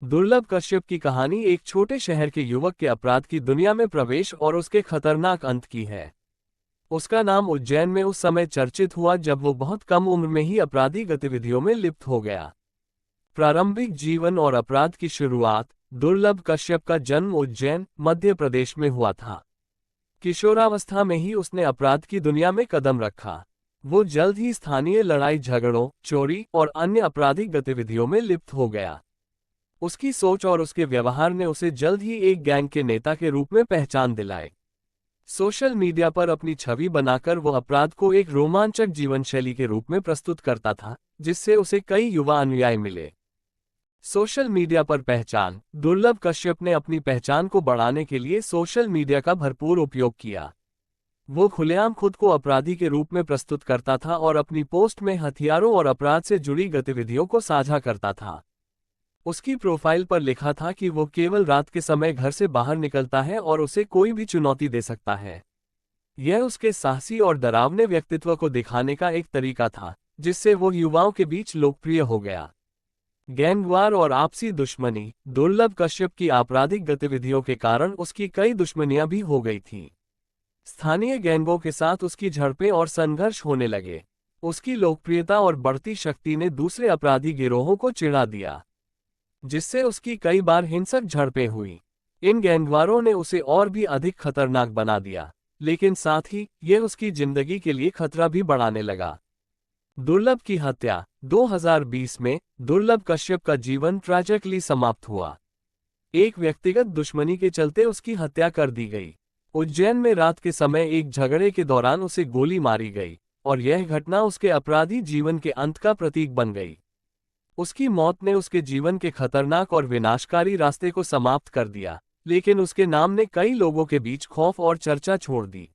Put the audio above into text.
दुर्लभ कश्यप की कहानी एक छोटे शहर के युवक के अपराध की दुनिया में प्रवेश और उसके खतरनाक अंत की है। उसका नाम उज्जैन में उस समय चर्चित हुआ जब वो बहुत कम उम्र में ही अपराधी गतिविधियों में लिप्त हो गया। प्रारंभिक जीवन और अपराध की शुरुआत। दुर्लभ कश्यप का जन्म उज्जैन, मध्य प्रदेश में हुआ था। किशोरावस्था में ही उसने अपराध की दुनिया में कदम रखा। वो जल्द ही स्थानीय लड़ाई झगड़ों, चोरी और अन्य आपराधिक गतिविधियों में लिप्त हो गया। उसकी सोच और उसके व्यवहार ने उसे जल्द ही एक गैंग के नेता के रूप में पहचान दिलाई। सोशल मीडिया पर अपनी छवि बनाकर वो अपराध को एक रोमांचक जीवनशैली के रूप में प्रस्तुत करता था, जिससे उसे कई युवा अनुयायी मिले। सोशल मीडिया पर पहचान। दुर्लभ कश्यप ने अपनी पहचान को बढ़ाने के लिए सोशल मीडिया का भरपूर उपयोग किया। वो खुलेआम खुद को अपराधी के रूप में प्रस्तुत करता था और अपनी पोस्ट में हथियारों और अपराध से जुड़ी गतिविधियों को साझा करता था। उसकी प्रोफाइल पर लिखा था कि वो केवल रात के समय घर से बाहर निकलता है और उसे कोई भी चुनौती दे सकता है। यह उसके साहसी और डरावने व्यक्तित्व को दिखाने का एक तरीका था, जिससे वो युवाओं के बीच लोकप्रिय हो गया। गैंगवार और आपसी दुश्मनी। दुर्लभ कश्यप की आपराधिक गतिविधियों के कारण उसकी कई दुश्मनियां भी हो गई थीं। स्थानीय गैंगों के साथ उसकी झड़पें और संघर्ष होने लगे। उसकी लोकप्रियता और बढ़ती शक्ति ने दूसरे अपराधी गिरोहों को चिढ़ा दिया, जिससे उसकी कई बार हिंसक झड़पें हुई। इन गैंगवारों ने उसे और भी अधिक खतरनाक बना दिया, लेकिन साथ ही यह उसकी जिंदगी के लिए खतरा भी बढ़ाने लगा। दुर्लभ की हत्या। 2020 में दुर्लभ कश्यप का जीवन ट्रैजिकली समाप्त हुआ। एक व्यक्तिगत दुश्मनी के चलते उसकी हत्या कर दी गई। उज्जैन में रात के समय एक झगड़े के दौरान उसे गोली मारी गई, और यह घटना उसके अपराधी जीवन के अंत का प्रतीक बन गई। उसकी मौत ने उसके जीवन के खतरनाक और विनाशकारी रास्ते को समाप्त कर दिया, लेकिन उसके नाम ने कई लोगों के बीच खौफ और चर्चा छोड़ दी।